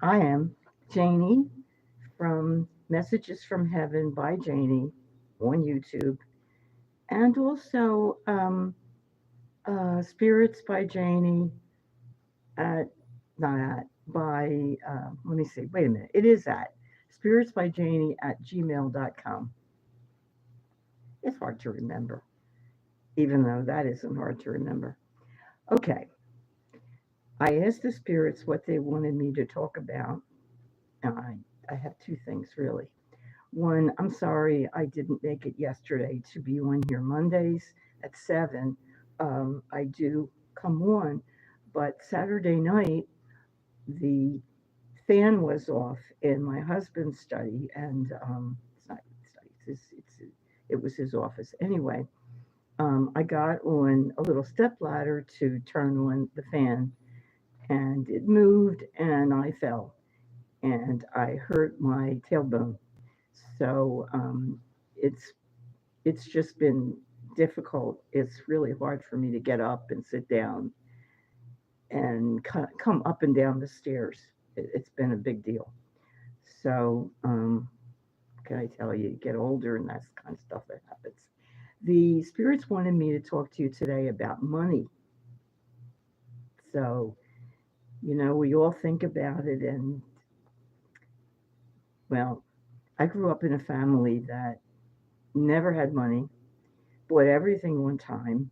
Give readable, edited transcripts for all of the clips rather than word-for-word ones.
I am Jaynee from Messages from Heaven by Jaynee on YouTube, and also Spirits by Jaynee at, not at, by, let me see, wait a minute, it is at spiritsbyjaynee at gmail.com. It's hard to remember, even though that isn't hard to remember. Okay, I asked the spirits what they wanted me to talk about, and I have two things really. One, I'm sorry I didn't make it yesterday to be on here Mondays at 7. I do come on, but Saturday night the fan was off in my husband's study, and it's not study, it was his office. Anyway, I got on a little step ladder to turn on the fan, and it moved, and I fell, and I hurt my tailbone. So it's just been difficult. It's really hard for me to get up and sit down and come up and down the stairs. It's been a big deal. So can I tell you, get older and that's the kind of stuff that happens. The spirits wanted me to talk to you today about money. So we all think about it, and well, I grew up in a family that never had money, bought everything one time,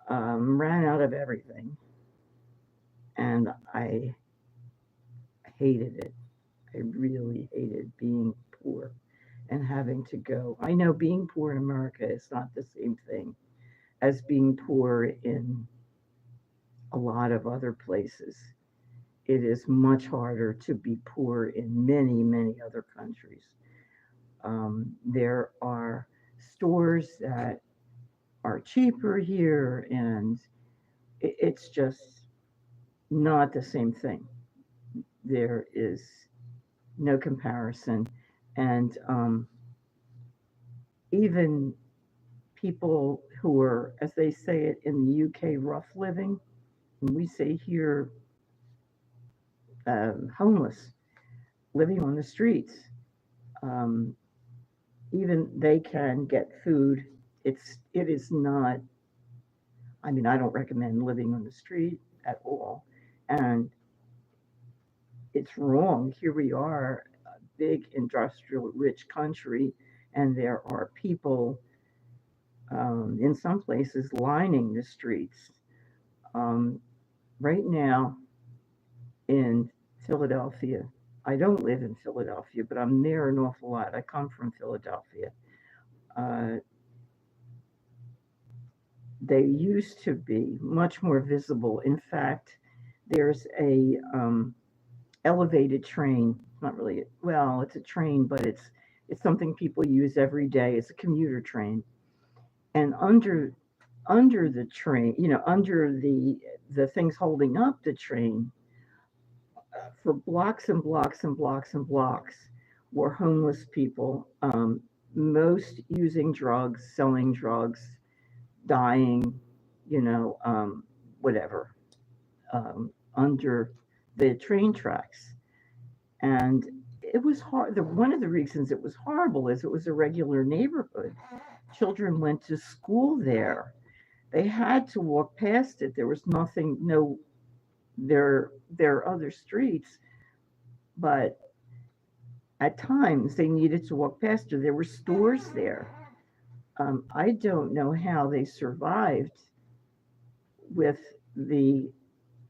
ran out of everything, and I hated it. I really hated being poor and having to go. I know being poor in America is not the same thing as being poor in a lot of other places. It is much harder to be poor in many, many other countries. There are stores that are cheaper here, and it's just not the same thing. There is no comparison. And even people who are, as they say it in the UK, rough living, and we say here, homeless, living on the streets, um, even they can get food. It is not. I mean, I don't recommend living on the street at all, and it's wrong. Here we are, a big industrial rich country, and there are people in some places lining the streets. Um, right now in Philadelphia, I don't live in Philadelphia, but I'm there an awful lot. I come from Philadelphia. Uh, they used to be much more visible. In fact, there's a elevated train. Not really. Well, it's a train, but it's something people use every day. It's a commuter train, and under the train, under the things holding up the train, for blocks and blocks and blocks and blocks, were homeless people. Most using drugs, selling drugs, dying, whatever, under the train tracks. And it was hard. One of the reasons it was horrible is it was a regular neighborhood. Children went to school there. They had to walk past it. There was nothing, no, there are other streets, but at times they needed to walk past it. There were stores there. I don't know how they survived with the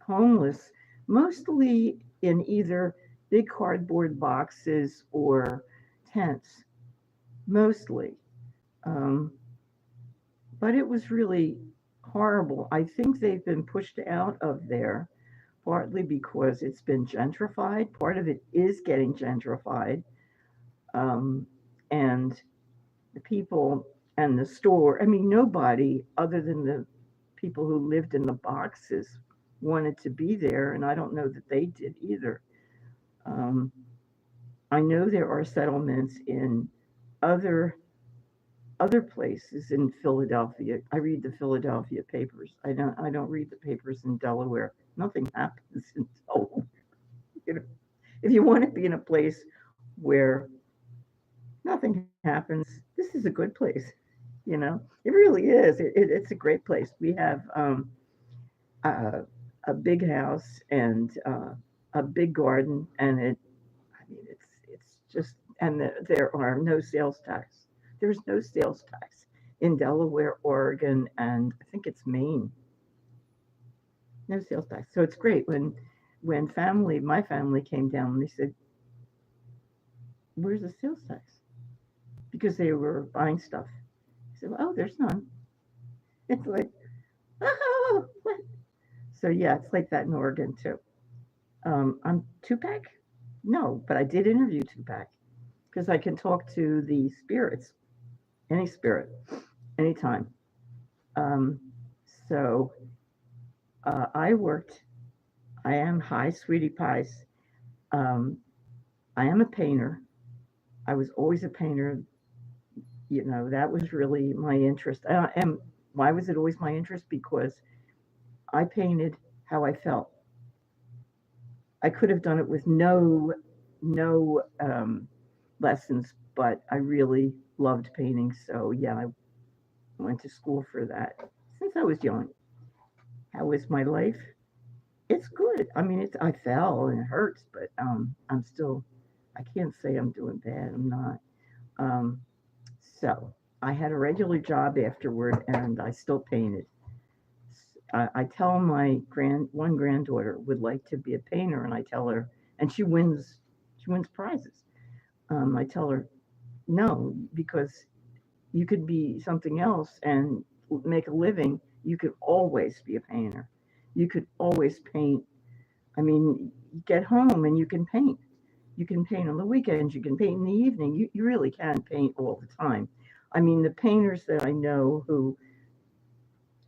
homeless, mostly in either big cardboard boxes or tents, mostly. Um, but it was really horrible. I think they've been pushed out of there partly because it's been gentrified. Part of it is getting gentrified. Um, and the people and the store, I mean, nobody other than the people who lived in the boxes wanted to be there. And I don't know that they did either. Um, I know there are settlements in other other places in Philadelphia. I read the Philadelphia papers. I don't read the papers in Delaware. Nothing happens in Delaware. if you want to be in a place where nothing happens, this is a good place. You know, it really is. It's a great place. We have a, a big house and a big garden, and I mean, it's just, and there are no sales tax. There's no sales tax in Delaware, Oregon, and I think it's Maine. No sales tax. So it's great when my family came down and they said, "Where's the sales tax?" Because they were buying stuff. I said, "Oh, there's none." It's like, oh, what? So yeah, it's like that in Oregon too. I'm Tupac? No, but I did interview Tupac because I can talk to the spirits, any spirit, anytime. Um, so I worked. I am hi, sweetie pies. Um, I am a painter. I was always a painter. You know, that was really my interest. And why was it always my interest? Because I painted how I felt. I could have done it with no lessons, but I really loved painting. So yeah, I went to school for that since I was young. How is my life? It's good. I mean, I fell and it hurts, but I'm still. I can't say I'm doing bad. I'm not. Um, so I had a regular job afterward, and I still painted. I tell my one granddaughter would like to be a painter, and I tell her, and she wins prizes. I tell her no, because you could be something else and make a living. You could always be a painter. You could always paint. I mean, you get home and you can paint. You can paint on the weekends. You can paint in the evening. You really can paint all the time. I mean, the painters that I know who,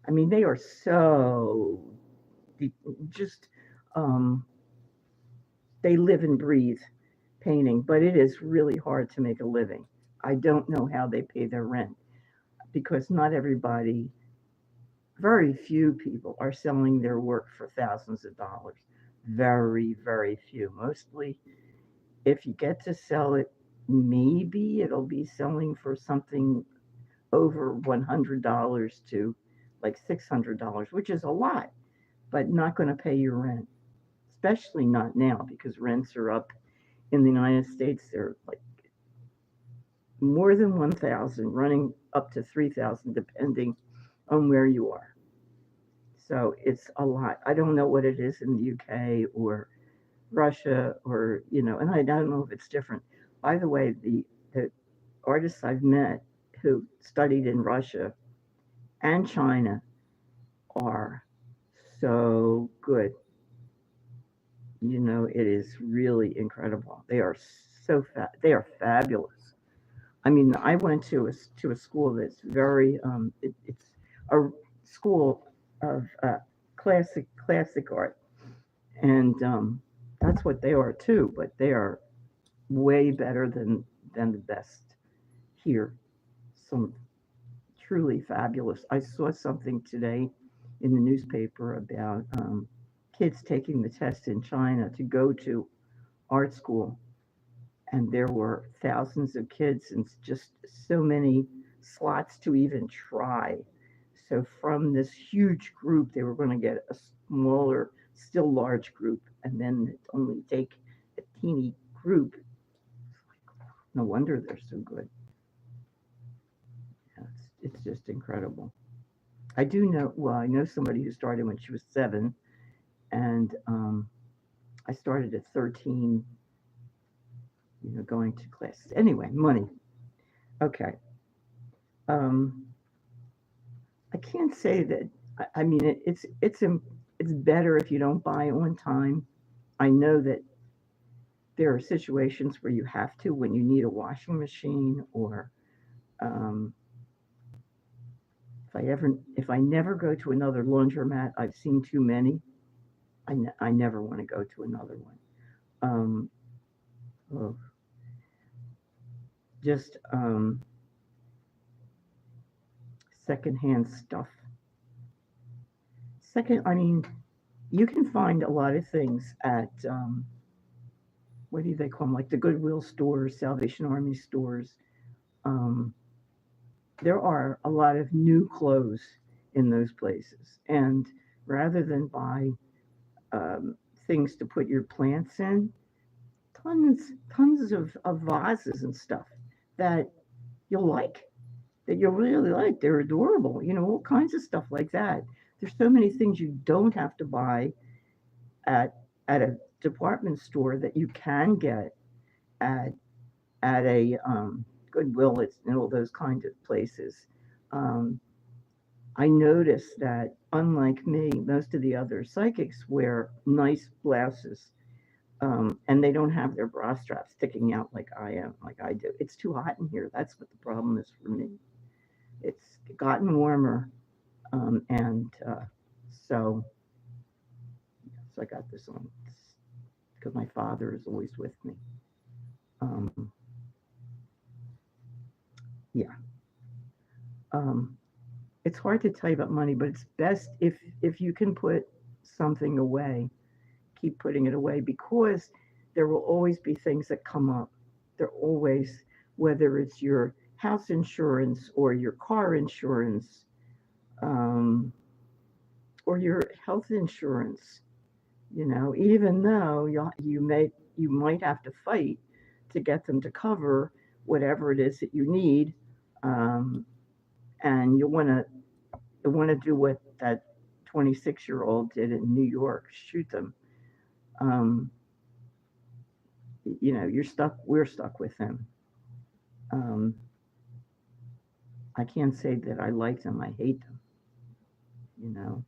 I mean, they are so just, um, they live and breathe painting, but it is really hard to make a living. I don't know how they pay their rent because not everybody, very few people are selling their work for thousands of dollars. Very, very few. Mostly, if you get to sell it, maybe it'll be selling for something over $100 to like $600, which is a lot, but not going to pay your rent, especially not now because rents are up in the United States. They're like more than 1,000, running up to 3,000, depending on where you are. So it's a lot. I don't know what it is in the UK or Russia or, and I don't know if it's different. By the way, the artists I've met who studied in Russia and China are so good. It is really incredible. They are they are fabulous. I mean, I went to a school that's very it's a school of classic art, and that's what they are too. But they are way better than the best here. Some truly fabulous. I saw something today in the newspaper about kids taking the test in China to go to art school, and there were thousands of kids and just so many slots to even try. So from this huge group, they were going to get a smaller, still large group, and then only take a teeny group. No wonder they're so good. Yeah, it's just incredible. I do know, well, I know somebody who started when she was 7, and I started at 13, going to classes. Anyway, money. Okay. Um, I can't say that. I mean, it's better if you don't buy on time. I know that there are situations where you have to when you need a washing machine, or um, if I never go to another laundromat. I've seen too many. I never want to go to another one. Um, oh, just secondhand stuff. I mean, you can find a lot of things at what do they call them? Like the Goodwill stores, Salvation Army stores. Um, there are a lot of new clothes in those places. And rather than buy um, things to put your plants in, tons of vases and stuff that you'll like, that you'll really like. They're adorable, all kinds of stuff like that. There's so many things you don't have to buy at a department store that you can get at a Goodwill, it's and all those kind of places. Um, I noticed that unlike me, most of the other psychics wear nice blouses, and they don't have their bra straps sticking out like I do. It's too hot in here. That's what the problem is for me. It's gotten warmer, and so so I got this on because my father is always with me. Um, yeah. Um, it's hard to tell you about money, but it's best if you can put something away, keep putting it away because there will always be things that come up. There always, whether it's your house insurance or your car insurance, um, or your health insurance. Even though you might have to fight to get them to cover whatever it is that you need, um, and you want to do what that 26-year-old did in New York, shoot them. Um, you're stuck. We're stuck with them. Um, I can't say that I like them. I hate them. You know,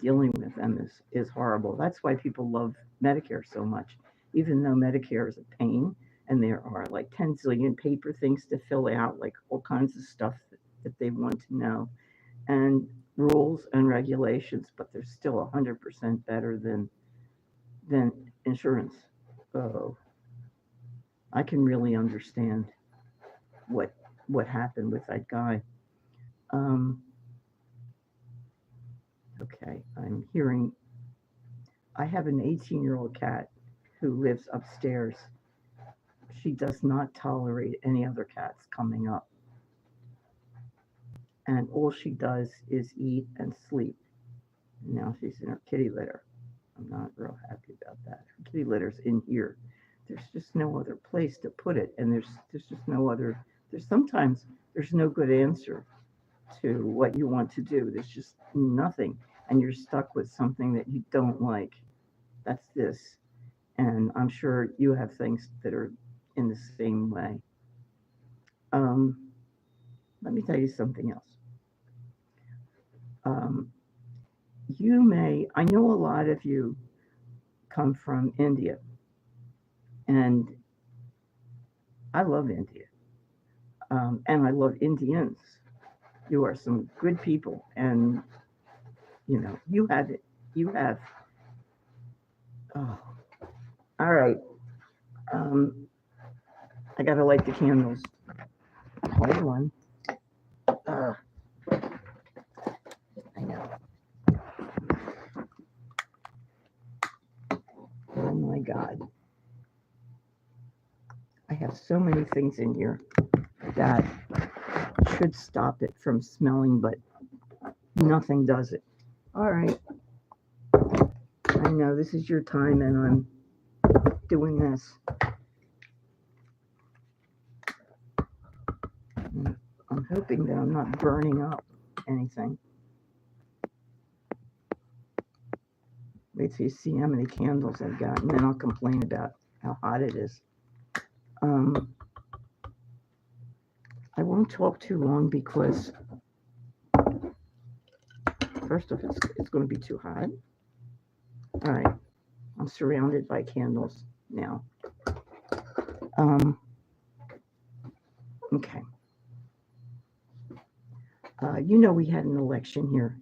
Dealing with them is horrible. That's why people love Medicare so much, even though Medicare is a pain, and there are like 10 zillion paper things to fill out, like all kinds of stuff that they want to know, and rules and regulations. But they're still 100% better than insurance. Oh, I can really understand what what happened with that guy. Um, okay, I'm hearing. I have an 18-year-old cat who lives upstairs. She does not tolerate any other cats coming up, and all she does is eat and sleep. Now she's in her kitty litter. I'm not real happy about that. Her kitty litter's in here. There's just no other place to put it, and there's just no other. There's no good answer to what you want to do. There's just nothing, and you're stuck with something that you don't like. That's this, and I'm sure you have things that are in the same way. Um, Let me tell you something else. Um, I know a lot of you come from India, and I love India, and I love Indians. You are some good people, and you have it. You have. Oh, all right. Um, I gotta light the candles. Hold on. Uh, I know. Oh my God. I have so many things in here that should stop it from smelling, but nothing does it. All right. I know this is your time, and I'm doing this. I'm hoping that I'm not burning up anything. Wait till you see how many candles I've got, and then I'll complain about how hot it is. Um, I won't talk too long because, first off, it's going to be too hot. All right, I'm surrounded by candles now. Okay. We had an election here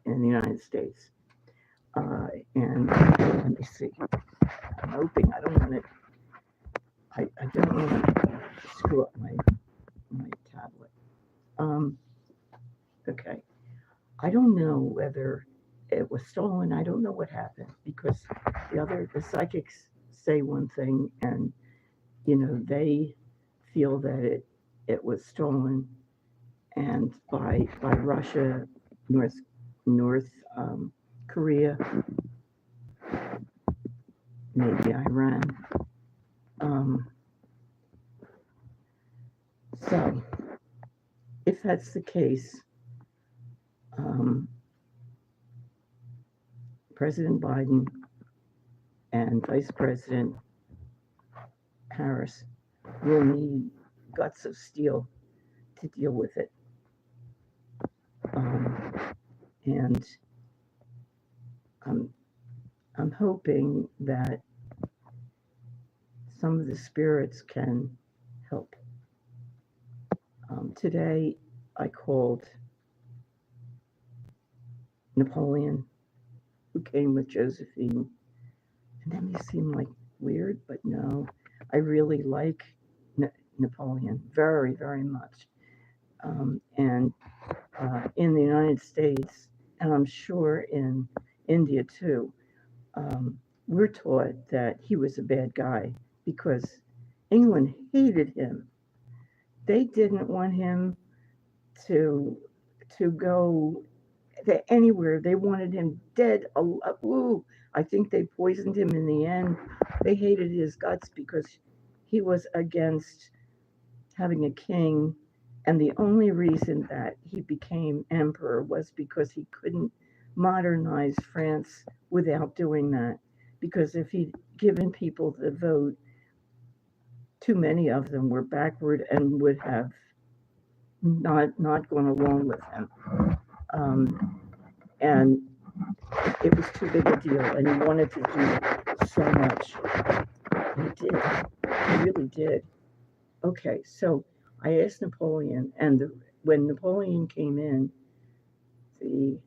in the United States. And let me see. I'm hoping I don't want to screw up my tablet. Um, okay. I don't know whether it was stolen. I don't know what happened because the psychics say one thing, and they feel that it was stolen, and by Russia, North Korea, maybe Iran. So if that's the case, President Biden and Vice President Harris will need guts of steel to deal with it. And I'm hoping that some of the spirits can help. Today I called Napoleon, who came with Josephine, and that may seem like weird, but no, I really like Napoleon very, very much. And in the United States, and I'm sure in India too, we're taught that he was a bad guy because England hated him. They didn't want him to go anywhere. They wanted him dead. I think they poisoned him in the end. They hated his guts because he was against having a king, and the only reason that he became emperor was because he couldn't modernize France without doing that. Because if he'd given people the vote, too many of them were backward and would have not gone along with him. And it was too big a deal, and he wanted to do so much. He did. He really did. Okay, so I asked Napoleon, and when Napoleon came in, the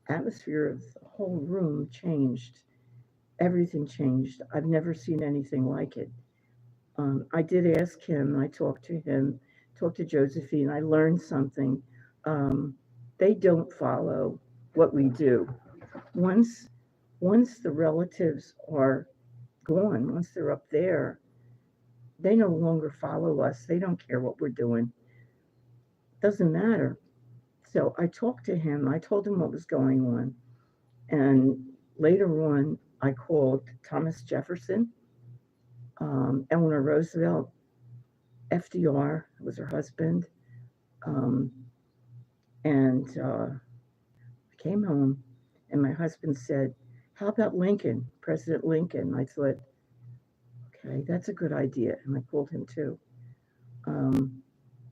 atmosphere of the whole room changed. Everything changed. I've never seen anything like it. I did ask him, I talked to him, talked to Josephine, I learned something. They don't follow what we do. Once the relatives are gone, once they're up there, they no longer follow us. They don't care what we're doing. Doesn't matter. So I talked to him. I told him what was going on. And later on, I called Thomas Jefferson, Eleanor Roosevelt, FDR was her husband. And I came home, and my husband said, "How about Lincoln, President Lincoln?" I thought, okay, that's a good idea. And I called him too.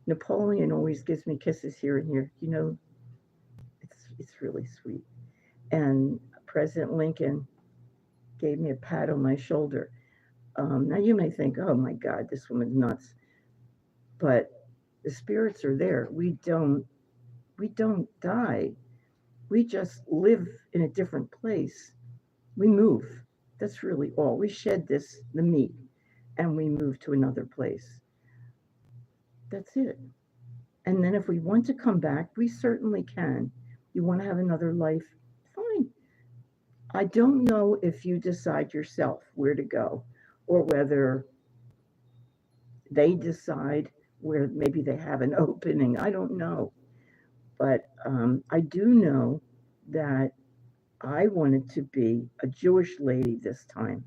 Napoleon always gives me kisses here and here. It's really sweet. And President Lincoln gave me a pat on my shoulder. Now you may think, oh my God, this woman's nuts. But the spirits are there. We don't die. We just live in a different place. We move. That's really all. We shed the meat, and we move to another place. That's it. And then if we want to come back, we certainly can. You want to have another life? Fine. I don't know if you decide yourself where to go, or whether they decide where maybe they have an opening. I don't know. But I do know that I wanted to be a Jewish lady this time.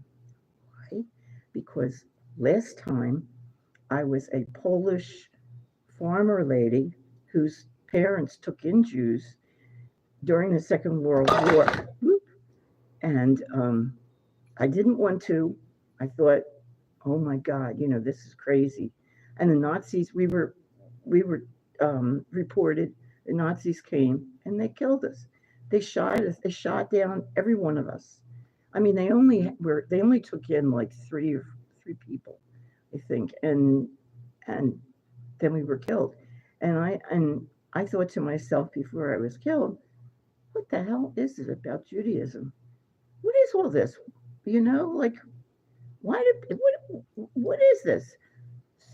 Why? Because last time I was a Polish farmer lady whose parents took in Jews during the Second World War. And I didn't want to. I thought, oh my God, this is crazy. And the Nazis, we were reported, the Nazis came and they killed us. They shot us. They shot down every one of us. I mean, they only took in like three people, I think, and then we were killed. And I thought to myself before I was killed, what the hell is it about Judaism? What is all this? Like, what is this?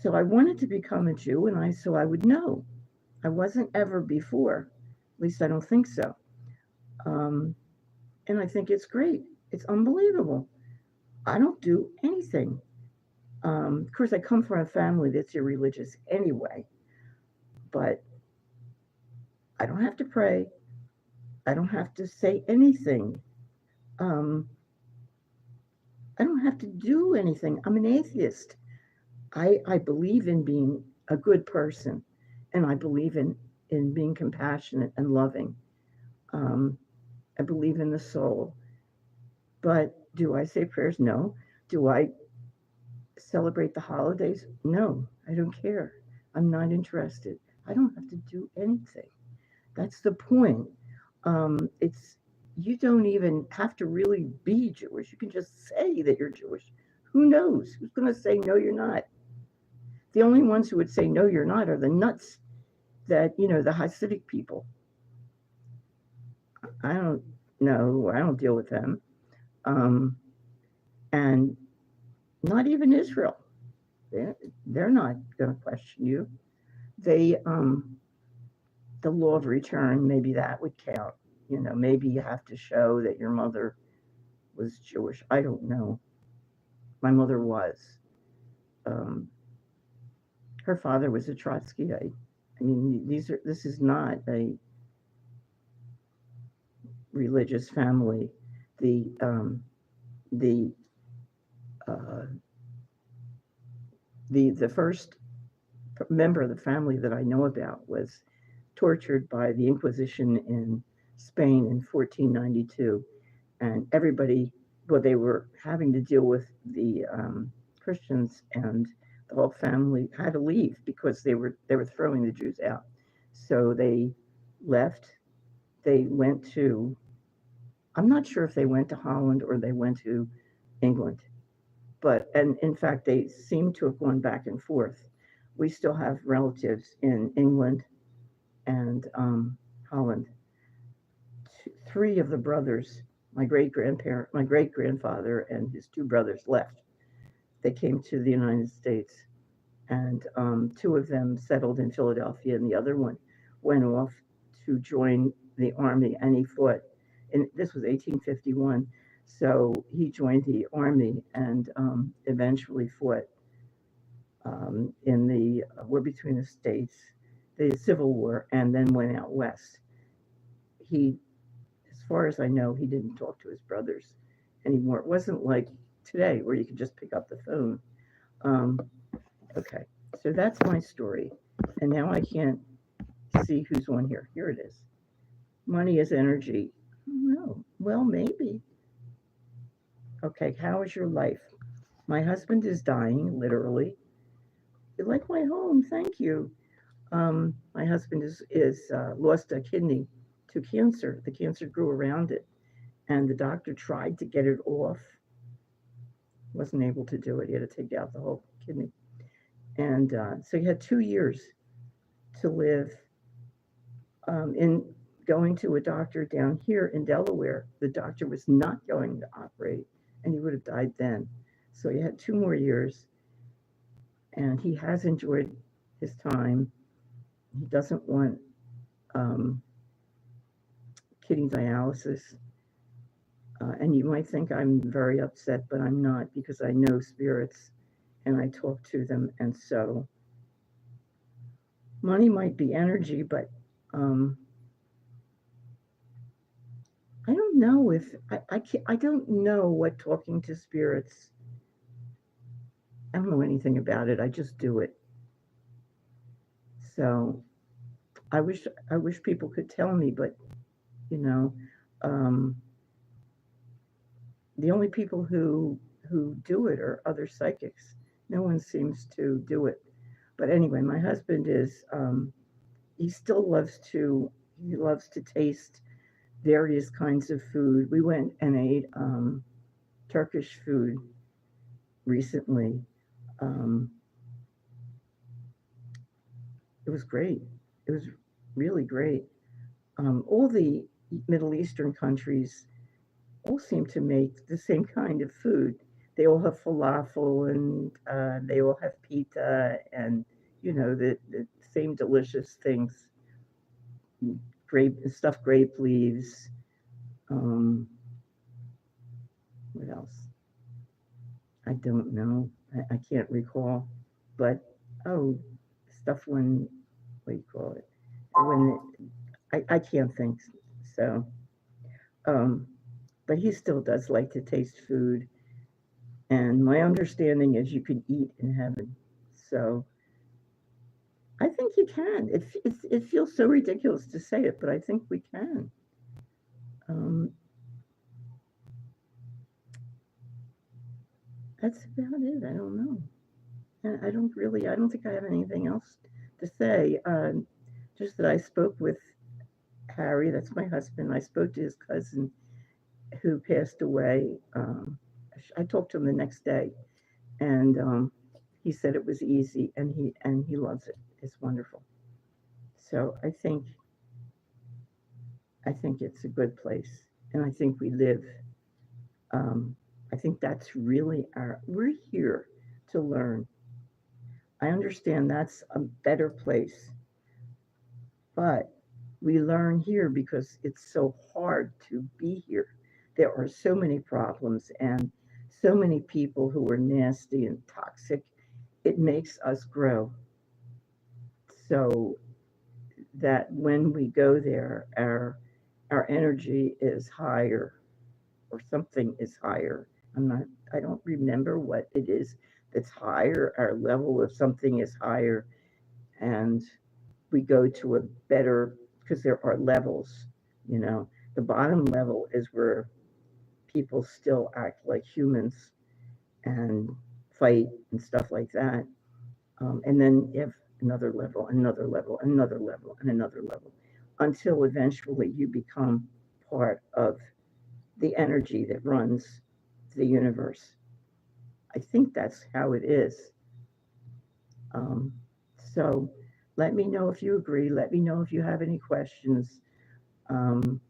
So I wanted to become a Jew, and so I would know. I wasn't ever before. At least I don't think so. And I think it's great. It's unbelievable. I don't do anything. Of course, I come from a family that's irreligious anyway, but I don't have to pray. I don't have to say anything. Um, I don't have to do anything. I'm an atheist. I believe in being a good person, and I believe in being compassionate and loving. Um, I believe in the soul. But do I say prayers? No. Do I celebrate the holidays? No, I don't care. I'm not interested. I don't have to do anything. That's the point. It's you don't even have to really be Jewish. You can just say that you're Jewish. Who knows? Who's going to say no, you're not? The only ones who would say no, you're not are the nuts that the Hasidic people. I don't know. I don't deal with them. Um, and not even Israel. They're, they're not going to question you. They the law of return, maybe that would count. Maybe you have to show that your mother was Jewish. I don't know. My mother was. Um, her father was a Trotskyite. I mean, this is not a religious family. The the uh, the first member of the family that I know about was tortured by the Inquisition in Spain in 1492, and everybody, well, they were having to deal with the Christians, and the whole family had to leave because they were throwing the Jews out. So they left. They went to. I'm not sure if they went to Holland or they went to England, but and in fact they seem to have gone back and forth. We still have relatives in England and Holland. Three of the brothers, my great grandfather, and his two brothers left. They came to the United States, and two of them settled in Philadelphia, and the other one went off to join the army, and he fought. And this was 1851, so he joined the army and eventually fought in the war between the states, the Civil War, and then went out west. He As far as I know, he didn't talk to his brothers anymore. It wasn't like today where you could just pick up the phone. Um, okay, so that's my story. And now I can't see who's on here. Here it is. Money is energy. No, well, maybe. Okay, how is your life? My husband is dying, literally. You like my home? Thank you. My husband is lost a kidney to cancer. The cancer grew around it, and the doctor tried to get it off. Wasn't able to do it. He had to take out the whole kidney, and so he had 2 years to live. In going to a doctor down here in Delaware, the doctor was not going to operate, and he would have died then. So he had 2 more years, and he has enjoyed his time. He doesn't want um, kidney dialysis. And you might think I'm very upset, but I'm not because I know spirits and I talk to them. And so money might be energy, but I don't know if I don't know what talking to spirits. I don't know anything about it. I just do it. So I wish people could tell me, but you know, um, the only people who do it are other psychics. No one seems to do it. But anyway, my husband is he still loves to taste various kinds of food. We went and ate Turkish food recently. Um, it was great. It was really great. All the Middle Eastern countries all seem to make the same kind of food. They all have falafel and they all have pita and the same delicious things. Grape stuffed grape leaves. Um, what else? I don't know. I can't recall. But, oh, stuff when, what do you call it? When I can't think. So, um, but he still does like to taste food. And my understanding is you can eat in heaven. So I think you can. It feels so ridiculous to say it, but I think we can. Um, that's about it. I don't know. And I don't think I have anything else to say. Just that I spoke with Harry, that's my husband. I spoke to his cousin who passed away. I talked to him the next day, and he said it was easy, and he loves it. It's wonderful. So I think it's a good place, and I think we live. Um, I think that's really we're here to learn. I understand that's a better place, but we learn here because it's so hard to be here. There are so many problems and so many people who are nasty and toxic. It makes us grow. So that when we go there, our energy is higher or something is higher. I'm not I don't remember what it is that's higher. Our level of something is higher and we go to a better because there are levels, you know. The bottom level is where people still act like humans and fight and stuff like that. And then if another level, another level, another level, and another level, until eventually you become part of the energy that runs the universe. I think that's how it is. Um, so let me know if you agree. Let me know if you have any questions. Um,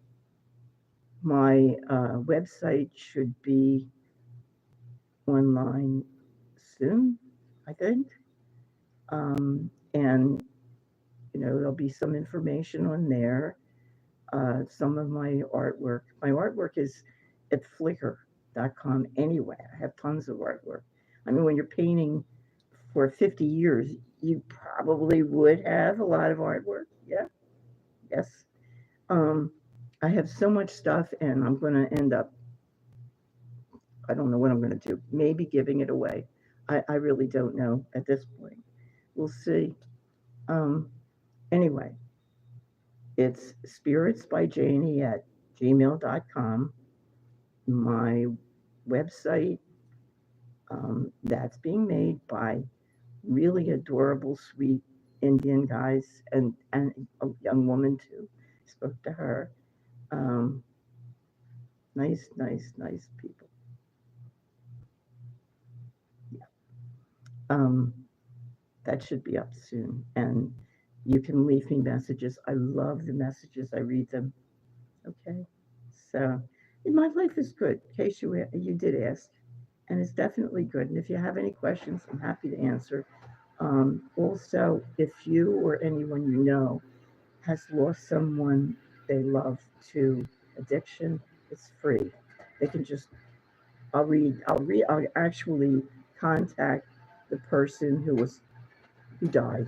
my website should be online soon, I think. And, there'll be some information on there. Some of my artwork. My artwork is at flickr.com anyway. I have tons of artwork. I mean, when you're painting for 50 years, you probably would have a lot of artwork. Yeah, yes. Um, I have so much stuff, and I'm going to end up, I don't know what I'm going to do. Maybe giving it away. I really don't know at this point. We'll see. Um, anyway, it's spiritsbyjaynee at gmail.com. My website, that's being made by really adorable, sweet Indian guys and a young woman too. Spoke to her. Um, nice, nice, nice people. Yeah. Um, that should be up soon. And you can leave me messages. I love the messages. I read them. Okay. So my life is good, in case you did ask. And it's definitely good. And if you have any questions, I'm happy to answer. Also, if you or anyone you know has lost someone they love to addiction, it's free. They can just, I'll actually contact the person who died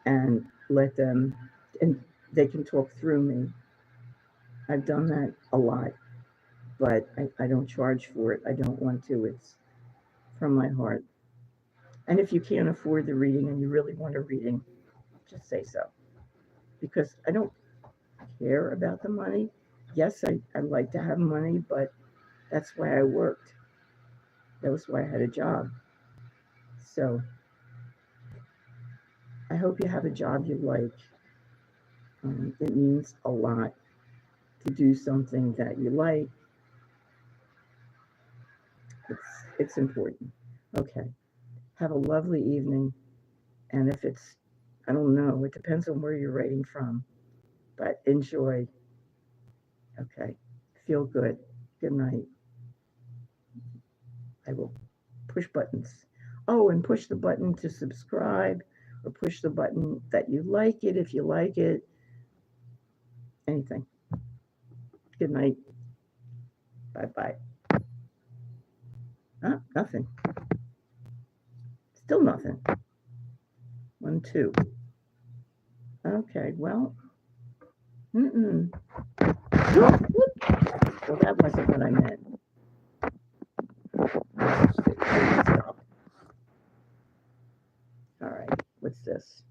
and let them, and they can talk through me. I've done that a lot, but I don't charge for it. I don't want to. It's from my heart. And if you can't afford the reading and you really want a reading, just say so. Because I don't care about the money. Yes, I like to have money, but that's why I worked. That was why I had a job. So I hope you have a job you like. It means a lot to do something that you like. It's important. Okay. Have a lovely evening. And if it's, I don't know, it depends on where you're writing from, but enjoy. Okay. Feel good. Good night. I will push buttons. Oh, and push the button to subscribe or push the button that you like it if you like it. Anything. Good night. Bye bye. Oh, nothing. Still nothing. 1, 2. Okay, well. Mm-mm. Well, that wasn't what I meant. Stop. All right, what's this?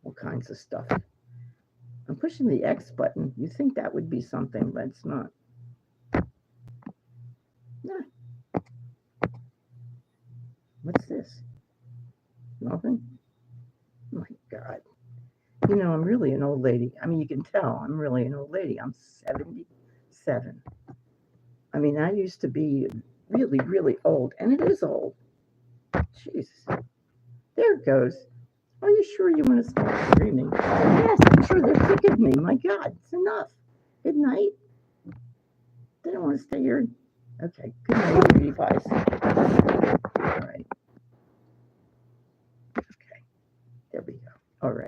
All kinds of stuff. I'm pushing the X button. You think that would be something, but it's not. Nah. What's this? Nothing? Oh my God. You know, I'm really an old lady. I mean, you can tell I'm really an old lady. I'm 77. I mean, I used to be really, really old, and it is old. Jesus. There it goes. Are you sure you want to stop screaming? Yes, I'm sure they're sick of me. My God, it's enough. Good night. They don't want to stay here. Okay, good night, beauty pies.